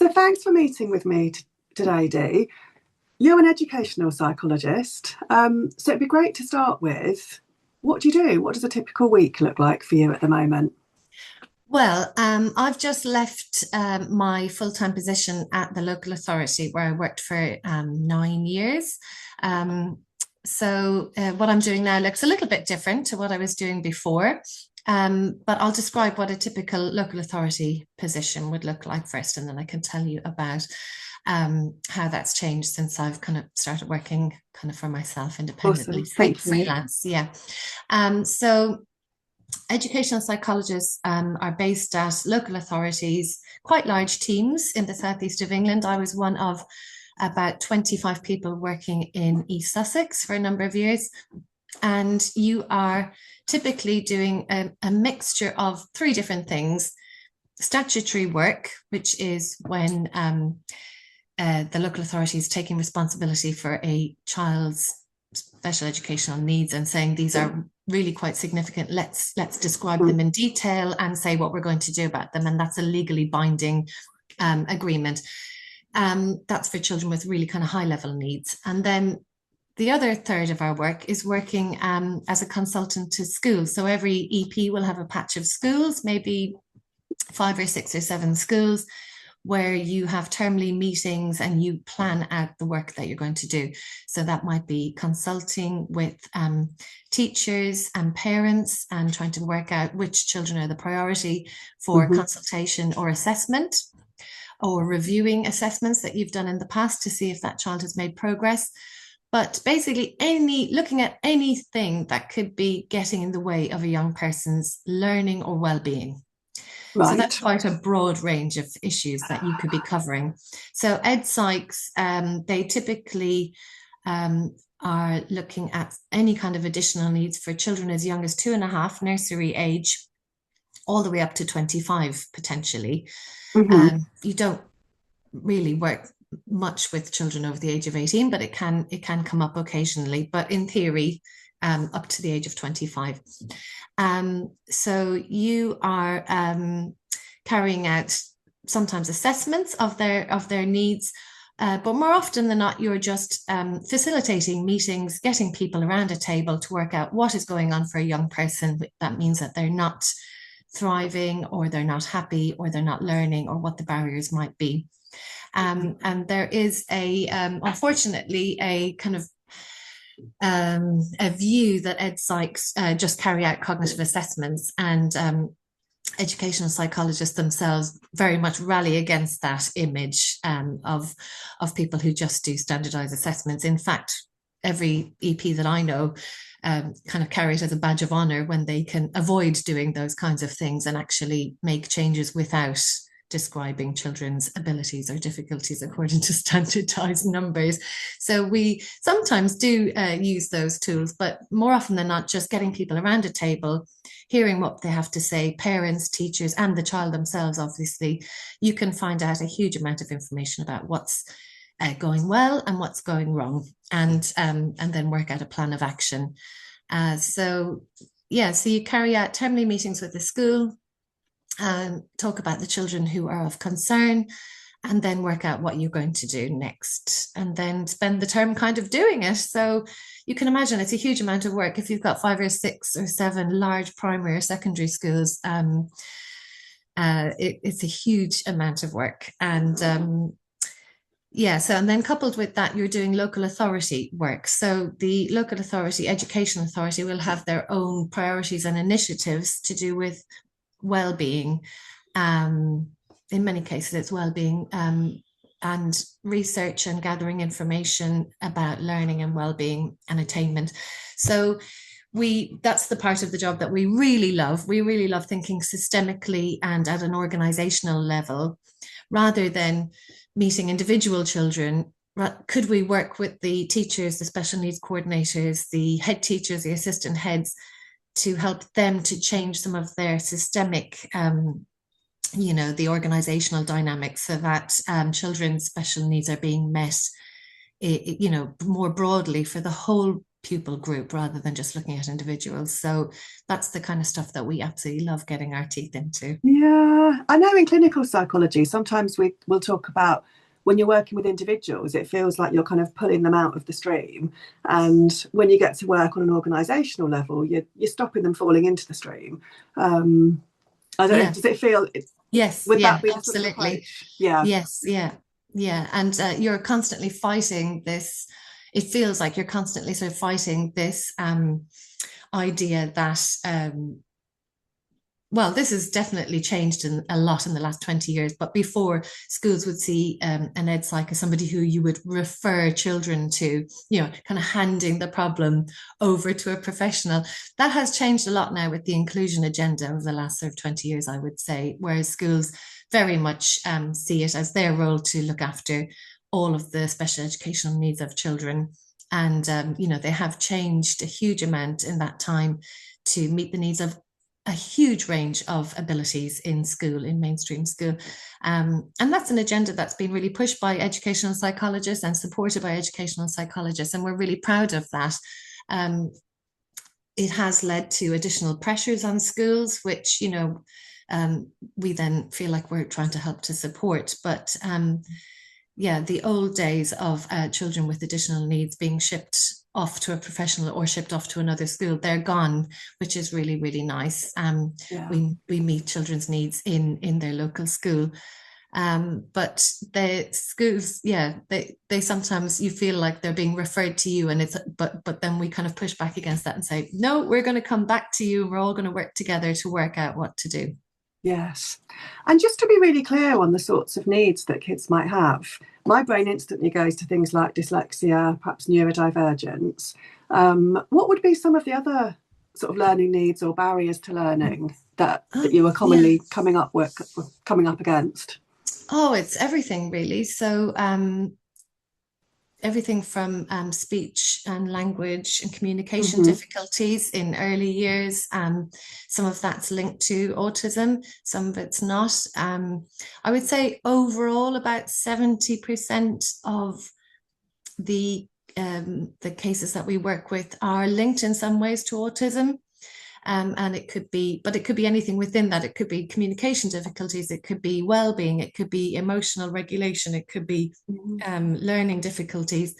So thanks for meeting with me today, Dee. You're an educational psychologist. So it'd be great to start with, what do you do? What does a typical week look like for you at the moment? Well, I've just left my full-time position at the local authority where I worked for 9 years. Um, so what I'm doing now looks a little bit different to what I was doing before. But I'll describe what a typical local authority position would look like first, and then I can tell you about how that's changed since I've kind of started working kind of for myself independently, Awesome, thank you. freelance. Yeah. So educational psychologists are based at local authorities, quite large teams in the southeast of England. I was one of about 25 people working in East Sussex for a number of years. And you are typically doing a mixture of three different things: statutory work, which is when the local authority is taking responsibility for a child's special educational needs and saying these are really quite significant. Let's describe them in detail and say what we're going to do about them, and that's a legally binding agreement. That's for children with really kind of high level needs. And then the other third of our work is working as a consultant to schools. So every EP will have a patch of schools, maybe 5 or 6 or 7 schools, where you have termly meetings and you plan out the work that you're going to do. So that might be consulting with teachers and parents and trying to work out which children are the priority for Mhm. consultation or assessment, or reviewing assessments that you've done in the past to see if that child has made progress. But basically, looking at anything that could be getting in the way of a young person's learning or well-being. So that's Right. quite a broad range of issues that you could be covering. So ed psychs, they typically are looking at any kind of additional needs for children as young as 2.5, nursery age, all the way up to 25 potentially. Hmm. You don't really work much with children over the age of 18, but it can come up occasionally. But in theory, up to the age of 25. So you are carrying out sometimes assessments of their needs, but more often than not, you're just facilitating meetings, getting people around a table to work out what is going on for a young person. That means that they're not thriving, or they're not happy, or they're not learning, or what the barriers might be. And there is unfortunately, a kind of a view that ed psychs just carry out cognitive assessments, and educational psychologists themselves very much rally against that image of people who just do standardized assessments. In fact, every EP that I know kind of carry it as a badge of honor when they can avoid doing those kinds of things and actually make changes without describing children's abilities or difficulties according to standardized numbers. So we sometimes do use those tools, but more often than not, just getting people around a table, hearing what they have to say, parents, teachers, and the child themselves, obviously, you can find out a huge amount of information about what's going well and what's going wrong, and then work out a plan of action. So you carry out termly meetings with the school, talk about the children who are of concern, and then work out what you're going to do next, and then spend the term kind of doing it. So you can imagine it's a huge amount of work if you've got 5 or 6 or 7 large primary or secondary schools. It's a huge amount of work. And then coupled with that, you're doing local authority work. So the local authority, education authority, will have their own priorities and initiatives to do with well-being. In many cases, it's well-being, and research and gathering information about learning and well-being and attainment. So that's the part of the job that we really love. We really love thinking systemically and at an organizational level, rather than meeting individual children. Could we work with the teachers, the special needs coordinators, the head teachers, the assistant heads, to help them to change some of their systemic, the organizational dynamics, so that children's special needs are being met, more broadly for the whole pupil group rather than just looking at individuals. So that's the kind of stuff that we absolutely love getting our teeth into. Yeah, I know in clinical psychology, sometimes we will talk about when you're working with individuals, it feels like you're kind of pulling them out of the stream. And when you get to work on an organisational level, you're stopping them falling into the stream. I don't know, Yeah. does it feel, Yes. would Yeah. that be the sort of Absolutely. approach? Yeah. Yes. Yeah. Yeah. And you're constantly fighting this. It feels like you're constantly sort of fighting this idea that well, this has definitely changed a lot in the last 20 years. But before, schools would see an ed psych as somebody who you would refer children to, kind of handing the problem over to a professional. That has changed a lot now with the inclusion agenda over the last sort of 20 years, I would say, whereas schools very much see it as their role to look after all of the special educational needs of children. And, they have changed a huge amount in that time to meet the needs of a huge range of abilities in school, in mainstream school. And that's an agenda that's been really pushed by educational psychologists and supported by educational psychologists. And we're really proud of that. It has led to additional pressures on schools, which, we then feel like we're trying to help to support. But yeah, the old days of children with additional needs being shipped off to a professional or shipped off to another school, they're gone, which is really, really nice. Yeah. We meet children's needs in their local school. But the schools, yeah, they sometimes you feel like they're being referred to you, and but then we kind of push back against that and say, no, we're going to come back to you. We're all going to work together to work out what to do. Yes. And just to be really clear on the sorts of needs that kids might have, my brain instantly goes to things like dyslexia, perhaps neurodivergence. What would be some of the other sort of learning needs or barriers to learning that you are Yeah. commonly coming up against? Oh, it's everything really. So everything from speech and language and communication Mm-hmm. difficulties in early years. Some of that's linked to autism, some of it's not. I would say overall, about 70% of the cases that we work with are linked in some ways to autism. And it could be, but it could be anything within that. It could be communication difficulties, it could be well-being, it could be emotional regulation, it could be learning difficulties.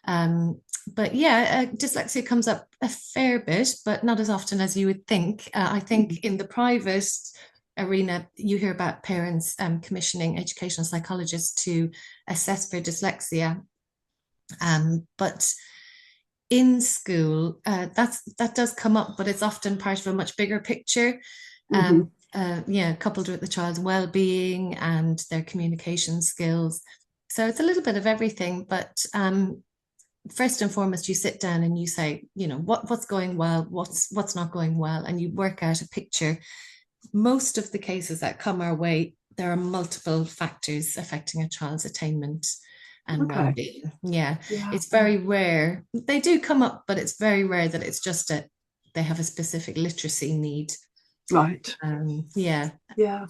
But yeah, dyslexia comes up a fair bit, but not as often as you would think. I think in the private arena, you hear about parents commissioning educational psychologists to assess for dyslexia. But in school, that does come up, but it's often part of a much bigger picture. Mm-hmm. Yeah, coupled with the child's well-being and their communication skills. So it's a little bit of everything, but first and foremost, you sit down and you say, what's going well, what's not going well, and you work out a picture. Most of the cases that come our way, there are multiple factors affecting a child's attainment and Okay. well-being. Yeah, Yeah. it's very rare. They do come up, but it's very rare that it's just that they have a specific literacy need. Right. Yeah. Yeah.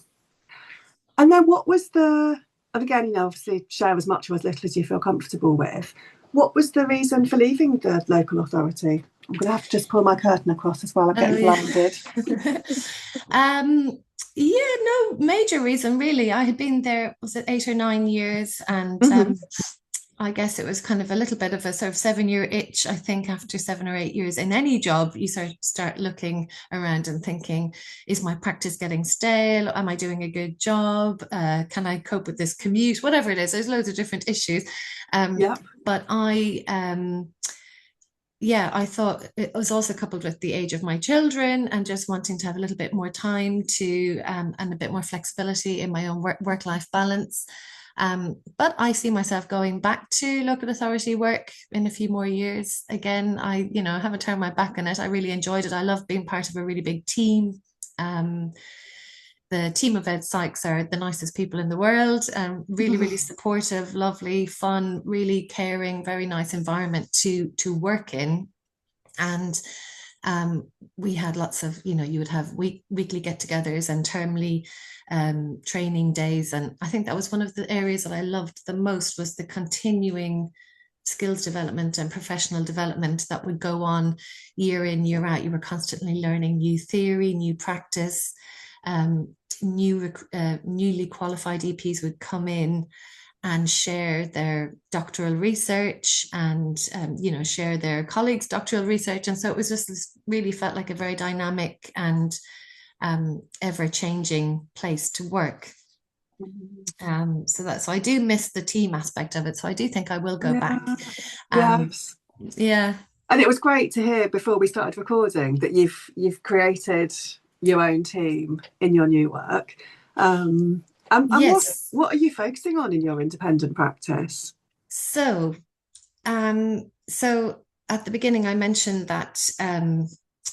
And then what was and again, obviously share as much or as little as you feel comfortable with. What was the reason for leaving the local authority? I'm going to have to just pull my curtain across as well. I'm getting blinded. Yeah, no major reason really. I had been there, was it 8 or 9 years, and Mm-hmm. I guess it was kind of a little bit of a sort of 7 year itch. I think after 7 or 8 years in any job, you sort of start looking around and thinking, is my practice getting stale? Am I doing a good job? Can I cope with this commute? Whatever it is, there's loads of different issues. Yeah. But yeah, I thought it was also coupled with the age of my children and just wanting to have a little bit more time to and a bit more flexibility in my own work-life balance. But I see myself going back to local authority work in a few more years. Again, I haven't turned my back on it. I really enjoyed it. I love being part of a really big team. The team of ed psychs are the nicest people in the world, and really, really supportive, lovely, fun, really caring, very nice environment to work in. And we had lots of, you would have weekly get-togethers and termly training days. And I think that was one of the areas that I loved the most, was the continuing skills development and professional development that would go on year in, year out. You were constantly learning new theory, new practice. Newly qualified EPs would come in and share their doctoral research and share their colleagues' doctoral research. And so it was just this, really felt like a very dynamic and ever-changing place to work. So I do miss the team aspect of it. So I do think I will go back. Yes. Yeah. And it was great to hear before we started recording that you've created your own team in your new work. And Yes. what are you focusing on in your independent practice? So at the beginning, I mentioned that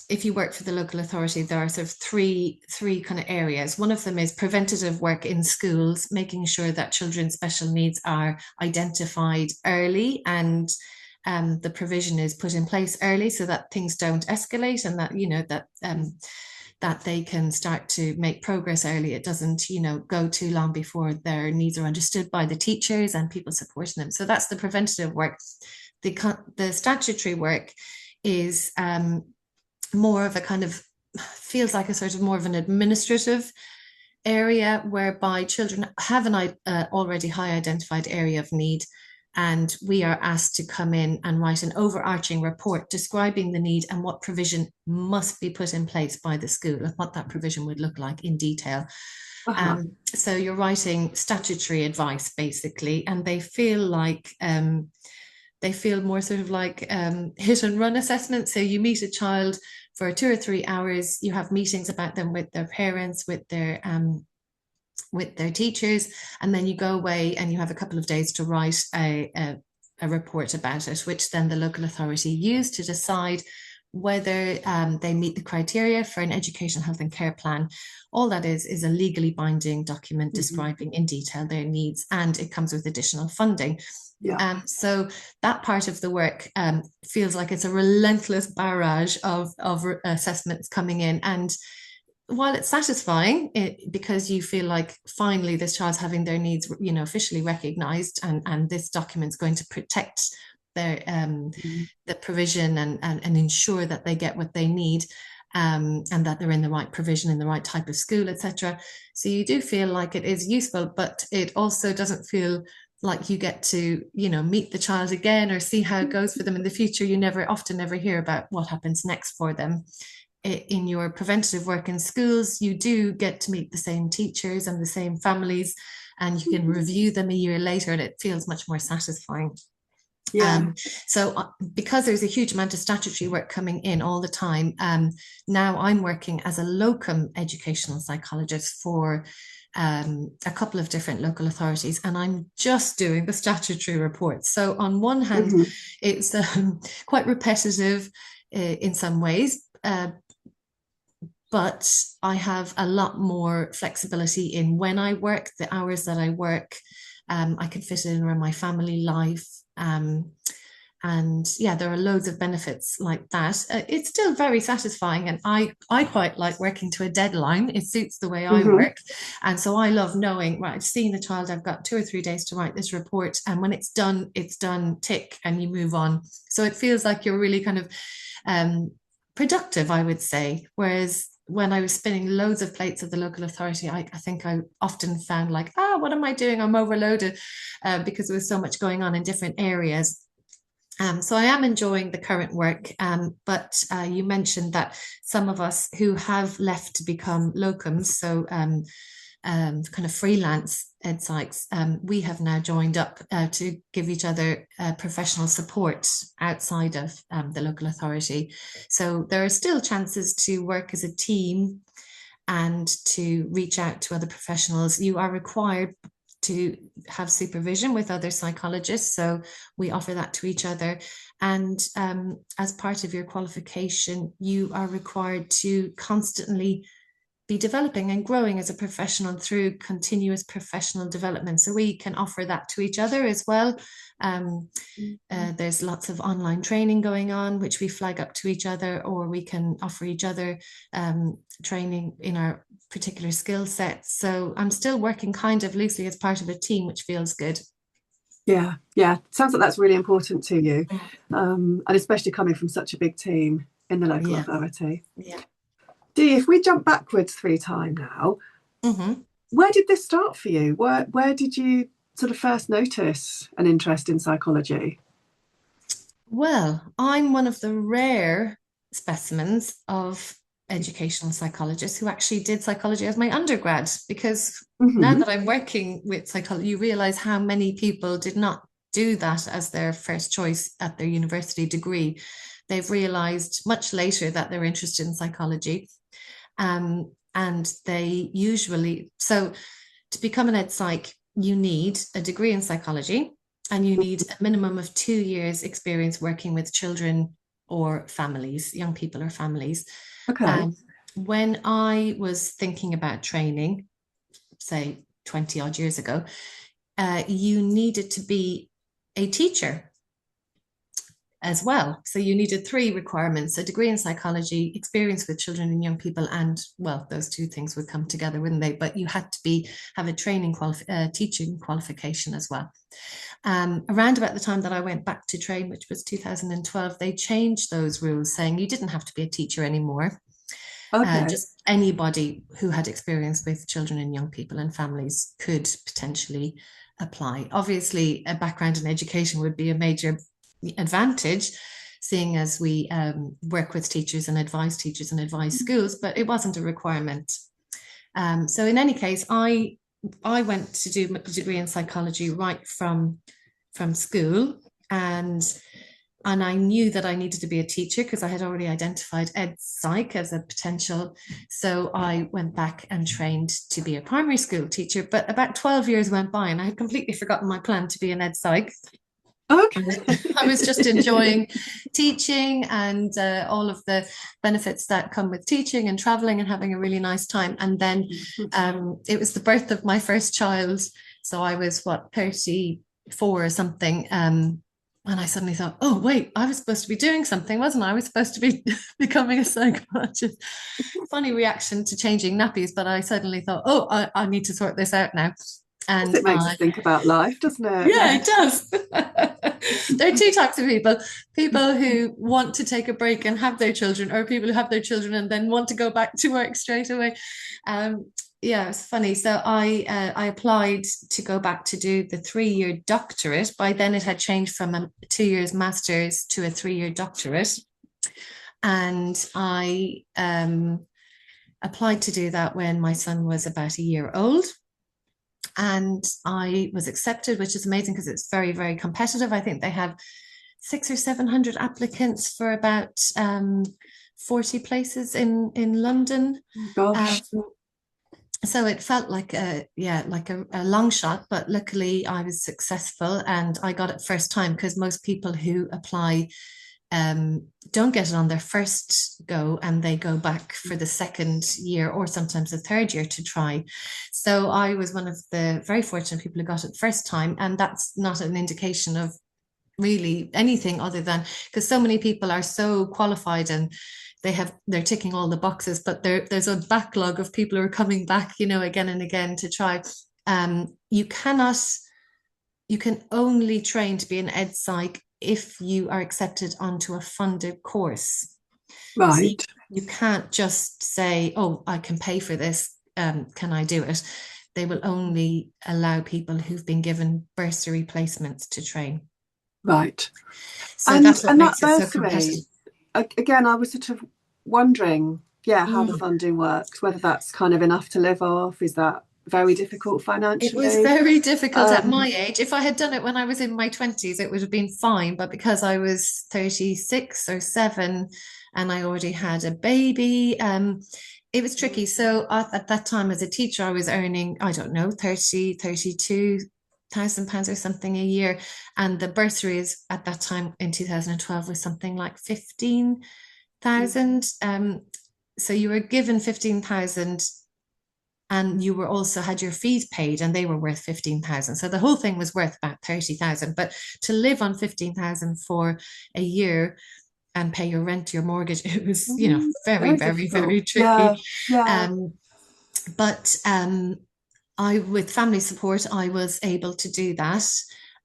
if you work for the local authority, there are sort of three kind of areas. One of them is preventative work in schools, making sure that children's special needs are identified early and the provision is put in place early so that things don't escalate, and that that they can start to make progress early. It doesn't, go too long before their needs are understood by the teachers and people supporting them. So that's the preventative work. The statutory work is more of a kind of, feels like a sort of more of an administrative area whereby children have an already high identified area of need, and we are asked to come in and write an overarching report describing the need and what provision must be put in place by the school and what that provision would look like in detail. So you're writing statutory advice basically, and they feel more sort of like hit and run assessments. So you meet a child for 2 or 3 hours, you have meetings about them with their parents, with their teachers, and then you go away and you have a couple of days to write a report about it, which then the local authority use to decide whether they meet the criteria for an education, health and care plan. All that is a legally binding document describing in detail their needs, and it comes with additional funding. Yeah. So that part of the work feels like it's a relentless barrage of assessments coming in, and while it's satisfying because you feel like finally this child's having their needs officially recognized, and this document's going to protect their the provision and ensure that they get what they need, and that they're in the right provision in the right type of school, etc. So you do feel like it is useful, but it also doesn't feel like you get to meet the child again or see how it goes for them in the future. You often never hear about what happens next for them. In your preventative work in schools, you do get to meet the same teachers and the same families, and you can review them a year later, and it feels much more satisfying. Yeah. So because there's a huge amount of statutory work coming in all the time, now I'm working as a locum educational psychologist for a couple of different local authorities, and I'm just doing the statutory reports. So on one hand, it's quite repetitive in some ways, but I have a lot more flexibility in when I work, the hours that I work. I can fit it in around my family life. And yeah, there are loads of benefits like that. It's still very satisfying, and I quite like working to a deadline. It suits the way I work, and so I love knowing, right, I've seen the child, I've got 2 or 3 days to write this report, and when it's done, tick, and you move on. So it feels like you're really kind of productive, I would say. Whereas when I was spinning loads of plates at the local authority, I think I often found like, what am I doing? I'm overloaded because there was so much going on in different areas. So I am enjoying the current work, but you mentioned that some of us who have left to become locums, so kind of freelance ed psychs, we have now joined up to give each other professional support outside of the local authority. So there are still chances to work as a team and to reach out to other professionals. You are required to have supervision with other psychologists, so we offer that to each other. And as part of your qualification, you are required to constantly be developing and growing as a professional through continuous professional development. So we can offer that to each other as well. There's lots of online training going on, which we flag up to each other, or we can offer each other training in our particular skill sets. So I'm still working kind of loosely as part of a team, which feels good. Yeah, yeah. Sounds like that's really important to you, and especially coming from such a big team in the local Yeah, authority. yeah. Dee, if we jump backwards through time now, Hmm. where did this start for you? Where did you sort of first notice an interest in psychology? Well, I'm one of the rare specimens of educational psychologists who actually did psychology as my undergrad, because now Hmm. that I'm working with psychology, you realize how many people did not do that as their first choice at their university degree. They've realized much later that they're interested in psychology. And they usually, so to become an ed psych, you need a degree in psychology and you need a minimum of 2 years experience working with children or families, young people or families. Okay. Um, when I was thinking about training, say 20 odd years ago, you needed to be a teacher as well. So you needed three requirements: a degree in psychology, experience with children and young people, and well, those two things would come together, wouldn't they? But you had to have a teaching qualification as well. Around about the time that I went back to train, which was 2012, they changed those rules, saying you didn't have to be a teacher anymore. Okay. Just anybody who had experience with children and young people and families could potentially apply. Obviously, a background in education would be a major advantage, seeing as we work with teachers and advise schools, but it wasn't a requirement. So in any case, I went to do a degree in psychology right from school, and I knew that I needed to be a teacher because I had already identified ed psych as a potential. So I went back and trained to be a primary school teacher. But about 12 years went by and I had completely forgotten my plan to be an ed psych. I was just Okay. enjoying teaching and all of the benefits that come with teaching and traveling and having a really nice time. And then it was the birth of my first child. So I was, what, 34 or something. And I suddenly thought, oh, wait, I was supposed to be doing something, wasn't I? I was supposed to be becoming a psychologist. Funny reaction to changing nappies, but I suddenly thought, oh, I need to sort this out now. And It makes us think about life, doesn't it? yeah, it does. There are two types of people: people who want to take a break and have their children, or people who have their children and then want to go back to work straight away. Yeah, it's funny. So I applied to go back to do the 3 year doctorate. By then, it had changed from a 2 years master's to a 3 year doctorate, and I applied to do that when my son was about a year old. And I was accepted, which is amazing because it's very, very competitive. I think they have 600 or 700 applicants for about 40 places in London. Um, Gosh. so it felt like a long shot, but luckily I was successful and I got it first time, because most people who apply don't get it on their first go and they go back for the second year or sometimes the third year to try. So I was one of the very fortunate people who got it first time, and that's not an indication of really anything other than because so many people are so qualified and they're ticking all the boxes, but there's a backlog of people who are coming back, again and again to try. You cannot you can only train to be an ed psych if you are accepted onto a funded course. So Right. you can't just say, oh, I can pay for this. Can I do it? They will only allow people who've been given bursary placements to train. Right. So And that's what and that makes it so competitive. bursary, again, I was sort of wondering, yeah, how the Mm. funding works, whether that's kind of enough to live off. Is that very difficult It was financially? very difficult at my Um, age. If I had done it when I was in my 20s, it would have been fine. But because I was 36 or 7 and I already had a baby, it was tricky. So at that time as a teacher, I was earning, I don't know, 32,000 pounds or something a year. And the bursaries at that time in 2012 was something like 15,000. So you were given 15,000 and you were also had your fees paid and they were worth 15,000. So the whole thing was worth about 30,000. But to live on 15,000 for a year and pay your rent, your mortgage, it was, very, Very very, difficult. very Yeah, tricky. yeah. Um, but I, with family support, I was able to do that.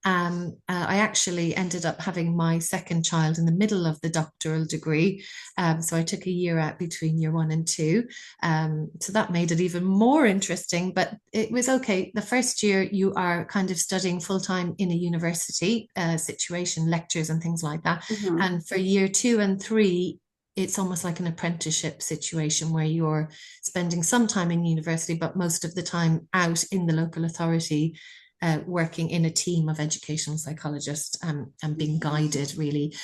I actually ended up having my second child in the middle of the doctoral degree. So I took a year out between year 1 and 2. So that made it even more interesting, but it was okay. The first year you are kind of studying full time in a university situation, lectures and things like that. Mm-hmm. And for year 2 and 3, it's almost like an apprenticeship situation where you're spending some time in university, but most of the time out in the local authority, working in a team of educational psychologists, and being guided really,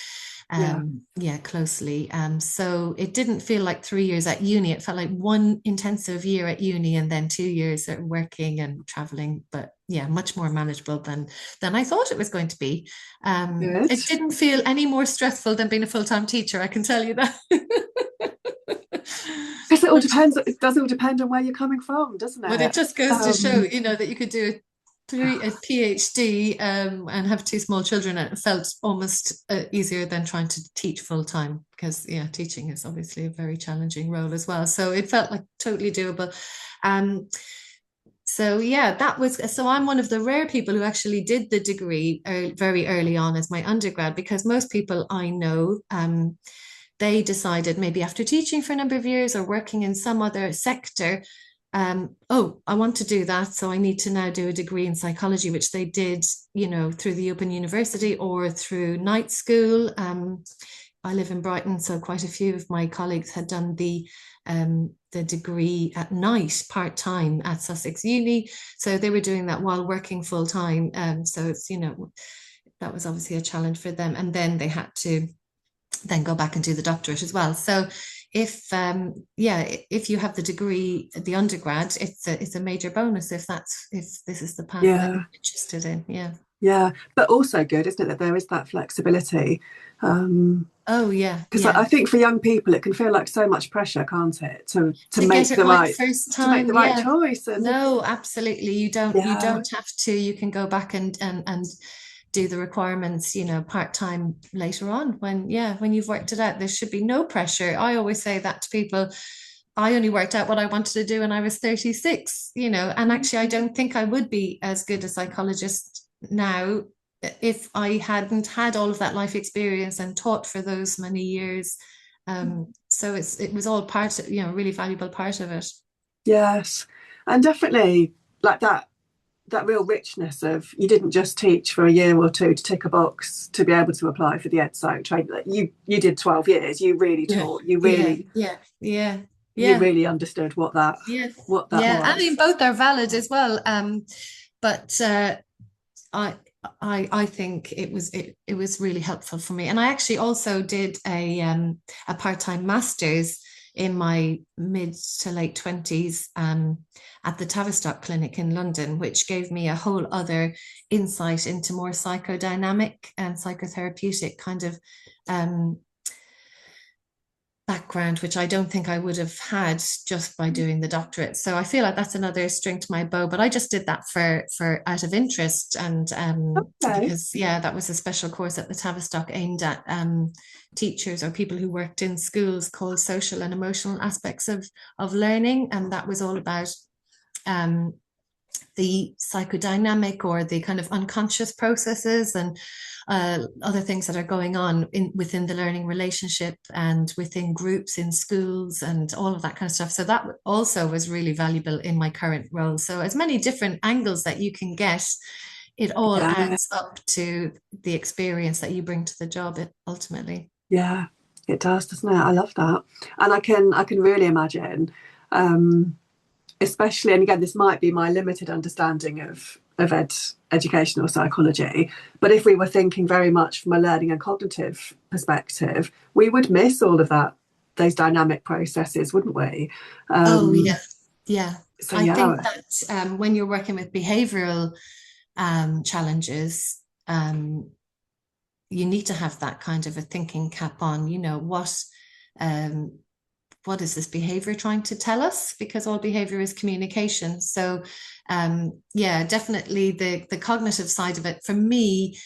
Yeah. closely. So it didn't feel like 3 years at uni. It felt like one intensive year at uni and then 2 years at working and traveling. But yeah, much more manageable than I thought it was going to be. Good. It didn't feel any more stressful than being a full-time teacher, I can tell you that. Because it all Much, depends. It does all depend on where you're coming from, doesn't but it it? just goes to show, that you could do a PhD, and have two small children, and it felt almost easier than trying to teach full time, because yeah, teaching is obviously a very challenging role as well. So it felt like totally doable. Um, so yeah, so I'm one of the rare people who actually did the degree very early on as my undergrad, because most people I know, they decided maybe after teaching for a number of years or working in some other sector, oh, I want to do that, so I need to now do a degree in psychology, which they did, through the Open University or through night school. I live in Brighton, so quite a few of my colleagues had done the degree at night part time at Sussex Uni, so they were doing that while working full time. So it's that was obviously a challenge for them, and then they had to then go back and do the doctorate as well. So if you have the degree, the undergrad, it's a major bonus if this is the path that Yeah. you're interested in. Yeah. Yeah. But also good, isn't it, that there is that flexibility? Oh yeah, Because yeah. I think for young people, it can feel like so much pressure, can't it, to To get make it the right right first to make time, the right yeah. choice. And No, absolutely. You yeah, don't have to. You can go back and do the requirements, part-time later on when you've worked it out. There should be no pressure. I always say that to people. I only worked out what I wanted to do when I was 36, and actually I don't think I would be as good a psychologist now if I hadn't had all of that life experience and taught for those many years. So it was all part of, a really valuable part of it. yes, and definitely like that real richness of, you didn't just teach for a year or two to tick a box to be able to apply for the EdSoc trade. You did 12 years. You really Yeah, taught. yeah, yeah, yeah, You yeah, really understood yeah, what that yeah. I mean, was. both are valid as well. But I I think it was really helpful for me. And I actually also did a part-time master's in my mid to late 20s, at the Tavistock Clinic in London, which gave me a whole other insight into more psychodynamic and psychotherapeutic kind of um, background, which I don't think I would have had just by doing the doctorate. So I feel like that's another string to my bow. But I just did that for out of interest, and Okay. because that was a special course at the Tavistock aimed at teachers or people who worked in schools, called social and emotional aspects of learning, and that was all about um, the psychodynamic or the kind of unconscious processes and other things that are going on within the learning relationship and within groups in schools and all of that kind of stuff. So that also was really valuable in my current role. So as many different angles that you can get, it all Yeah. adds up to the experience that you bring to the job ultimately. Yeah. It does, doesn't it? I love that, and I can really imagine. Um, Especially, and again, this might be my limited understanding of educational psychology, but if we were thinking very much from a learning and cognitive perspective, we would miss all of that, those dynamic processes, wouldn't we? Oh yeah, yeah. So I think yeah, that when you're working with behavioral challenges, you need to have that kind of a thinking cap on. Um, what is this behavior trying to tell us? Because all behavior is communication. So definitely the cognitive side of it for me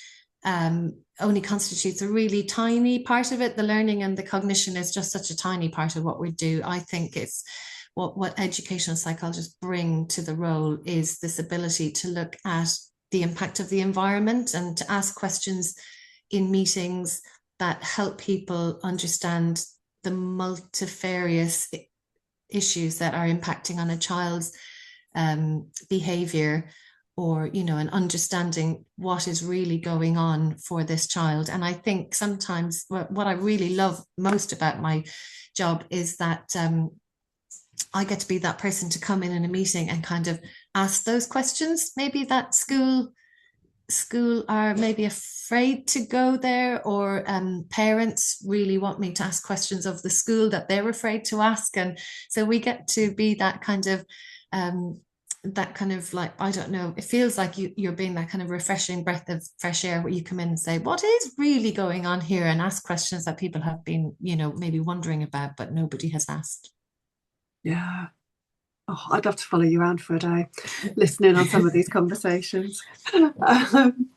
only constitutes a really tiny part of it. The learning and the cognition is just such a tiny part of what we do. I think it's what educational psychologists bring to the role is this ability to look at the impact of the environment, and to ask questions in meetings that help people understand the multifarious issues that are impacting on a child's behavior, or, you know, and understanding what is really going on for this child. And I think sometimes what I really love most about my job is that I get to be that person to come in a meeting and kind of ask those questions. Maybe that school are maybe afraid to go there, or parents really want me to ask questions of the school that they're afraid to ask. And so we get to be that kind of like, I don't know, it feels like you're being that kind of refreshing breath of fresh air, where you come in and say, what is really going on here, and ask questions that people have been, you know, maybe wondering about, but nobody has asked. Yeah. Oh, I'd love to follow you around for a day, listening on some of these conversations. I'm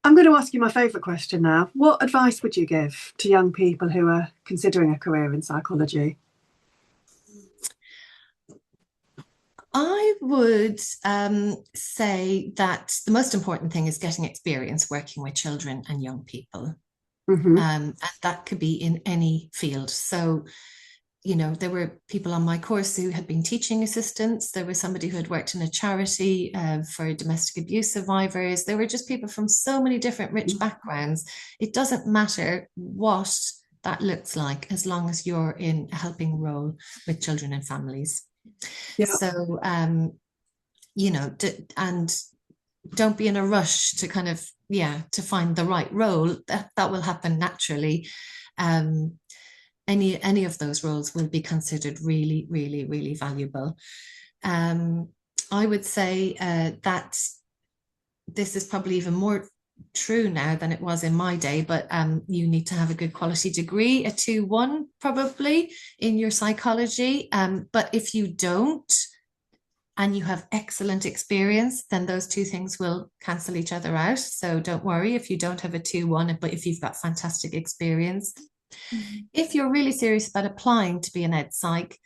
going to ask you my favourite question now. What advice would you give to young people who are considering a career in psychology? I would say that the most important thing is getting experience working with children and young people. Mm-hmm. And that could be in any field. So, you know, there were people on my course who had been teaching assistants. There was somebody who had worked in a charity for domestic abuse survivors. There were just people from so many different rich backgrounds. It doesn't matter what that looks like, as long as you're in a helping role with children and families. Yeah. So, you know, and don't be in a rush to kind of, to find the right role. That will happen naturally. Any of those roles will be considered really, really, really valuable. I would say that this is probably even more true now than it was in my day, but you need to have a good quality degree, a 2-1 probably in your psychology. But if you don't, and you have excellent experience, then those two things will cancel each other out. So don't worry if you don't have a 2-1, but if you've got fantastic experience. Mm-hmm. If you're really serious about applying to be an ed psych,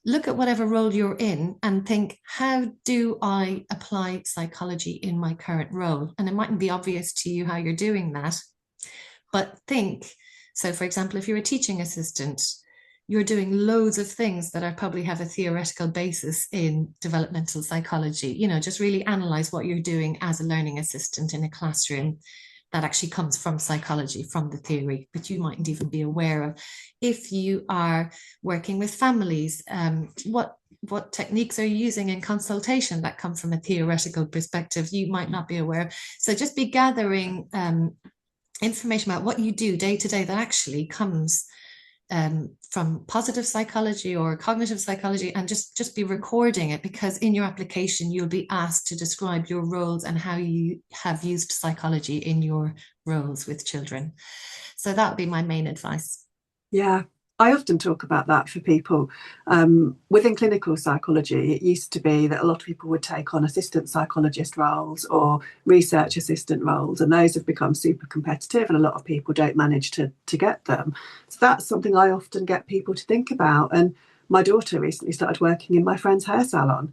look at whatever role you're in and think, how do I apply psychology in my current role? And it mightn't be obvious to you how you're doing that, but think. So, for example, if you're a teaching assistant, you're doing loads of things that are probably have a theoretical basis in developmental psychology. You know, just really analyze what you're doing as a learning assistant in a classroom that actually comes from psychology, from the theory, but you mightn't even be aware of. If you are working with families, what techniques are you using in consultation that come from a theoretical perspective you might not be aware of? So just be gathering information about what you do day to day that actually comes from positive psychology or cognitive psychology, and just be recording it, because in your application you'll be asked to describe your roles and how you have used psychology in your roles with children. So that would be my main advice. Yeah, I often talk about that for people. Within clinical psychology, it used to be that a lot of people would take on assistant psychologist roles or research assistant roles, and those have become super competitive, and a lot of people don't manage to get them. So that's something I often get people to think about. And my daughter recently started working in my friend's hair salon.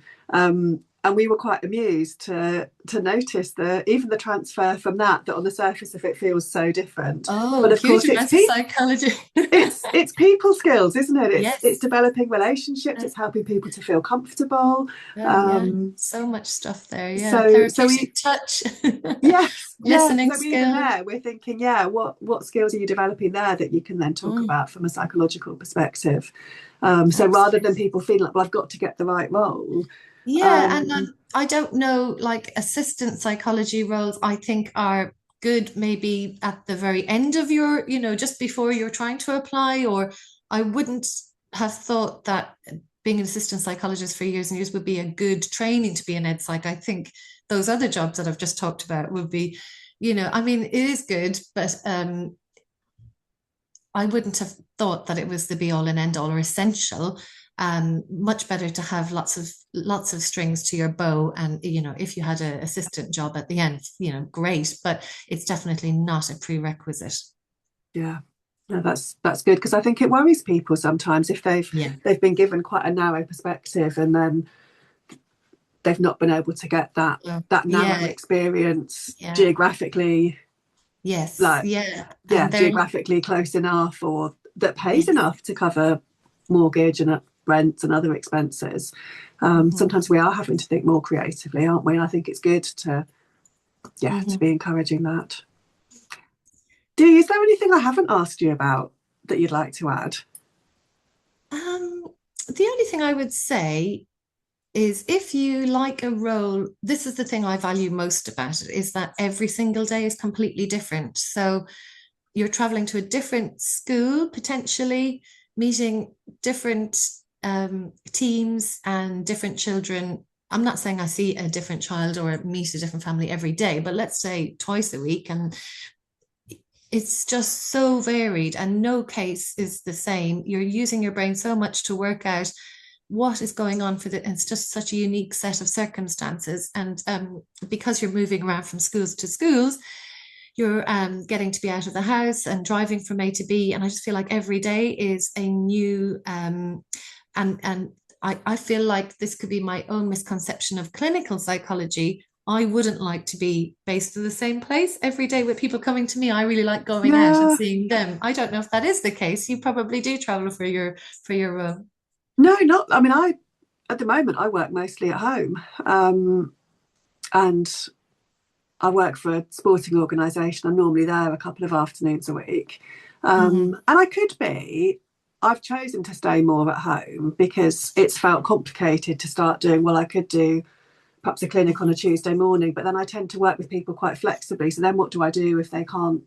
And we were quite amused to notice that even the transfer from that on the surface of it feels so different. Oh, but of course, it's psychology. it's people skills, isn't it? Yes. It's developing relationships. It's helping people to feel comfortable. So much stuff there. Yeah, so touch. Yes, listening so skills. Even there, we're thinking, what skills are you developing there that you can then talk about from a psychological perspective? So rather than people feeling like, well, I've got to get the right role. Yeah, and I don't know, like assistant psychology roles, I think are good maybe at the very end of your, you know, just before you're trying to apply. Or I wouldn't have thought that being an assistant psychologist for years and years would be a good training to be an ed psych. I think those other jobs that I've just talked about would be, you know, I mean, it is good, but I wouldn't have thought that it was the be all and end all or essential. Much better to have lots of strings to your bow, and you know, if you had an assistant job at the end, you know, great, but it's definitely not a prerequisite. Yeah, no, that's good, because I think it worries people sometimes if they've been given quite a narrow perspective, and then they've not been able to get that narrow Yeah, experience yeah, geographically, yes, like yeah. And they're, geographically close enough, or that pays yes. enough to cover mortgage and rent and other expenses. Hmm. Sometimes we are having to think more creatively, aren't we? And I think it's good to to be Hmm. encouraging that. Dee, is there anything I haven't asked you about that you'd like to add? Um, the only thing I would say is if you like a role, this is the thing I value most about it, is that every single day is completely different. So you're traveling to a different school, potentially meeting different teams and different children. I'm not saying I see a different child or meet a different family every day, but let's say twice a week. And it's just so varied, and no case is the same. You're using your brain so much to work out what is going on for the, and it's just such a unique set of circumstances. And because you're moving around from schools to schools, you're getting to be out of the house and driving from A to B. And I just feel like every day is a new, and I feel like this could be my own misconception of clinical psychology. I wouldn't like to be based in the same place every day with people coming to me. I really like going out and Yeah, seeing them. I don't know if that is the case. You probably do travel for your no, not. I mean, I at the moment I work mostly at home, and I work for a sporting organisation. I'm normally there a couple of afternoons a week. Mhm. And I could be, I've chosen to stay more at home because it's felt complicated to start doing, well, I could do perhaps a clinic on a Tuesday morning, but then I tend to work with people quite flexibly. So then what do I do if they can't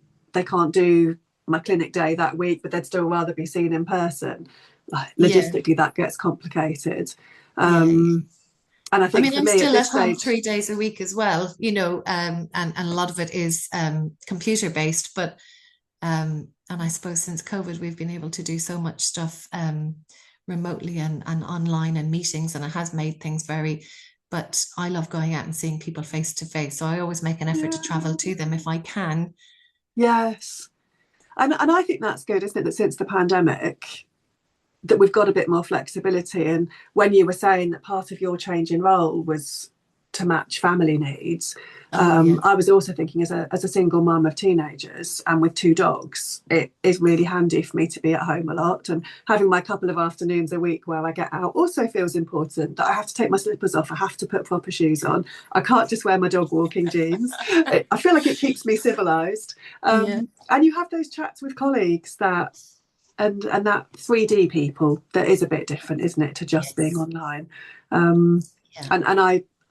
do my clinic day that week, but they'd still rather be seen in person? Like, Yeah, logistically, that gets complicated. yeah. And I I think mean, for I'm me at still this at home stage, 3 days a week as well, and a lot of it is computer based. But and I suppose since COVID, we've been able to do so much stuff remotely and online and meetings, and it has made things very. But I love going out and seeing people face to face, so I always make an effort to yeah, travel to them if I can. yes. And I think that's good, isn't it? That since the pandemic, that we've got a bit more flexibility. And when you were saying that part of your change in role was to match family needs, Oh yeah, I was also thinking as a single mum of teenagers and with two dogs, it is really handy for me to be at home a lot. And having my couple of afternoons a week where I get out also feels important. That I have to take my slippers off, I have to put proper shoes on. I can't just wear my dog walking jeans. I feel like it keeps me civilized. yeah, And you have those chats with colleagues that and that 3D people, that is a bit different, isn't it, to just being yes, online. um yeah, and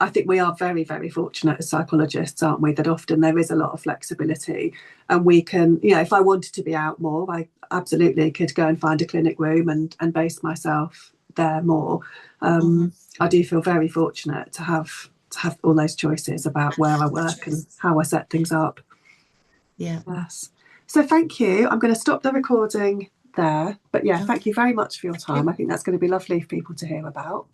I think we are very, very fortunate as psychologists, aren't we, that often there is a lot of flexibility, and we can, if I wanted to be out more, I absolutely could go and find a clinic room and base myself there more. hmm, I do feel very fortunate to have all those choices about where I the work and choices. how I set things up. Yeah. Yes. So thank you. I'm going to stop the recording there. But yeah, thank Okay. you very much for your Thank time. I you. think that's going to be lovely for people to hear about.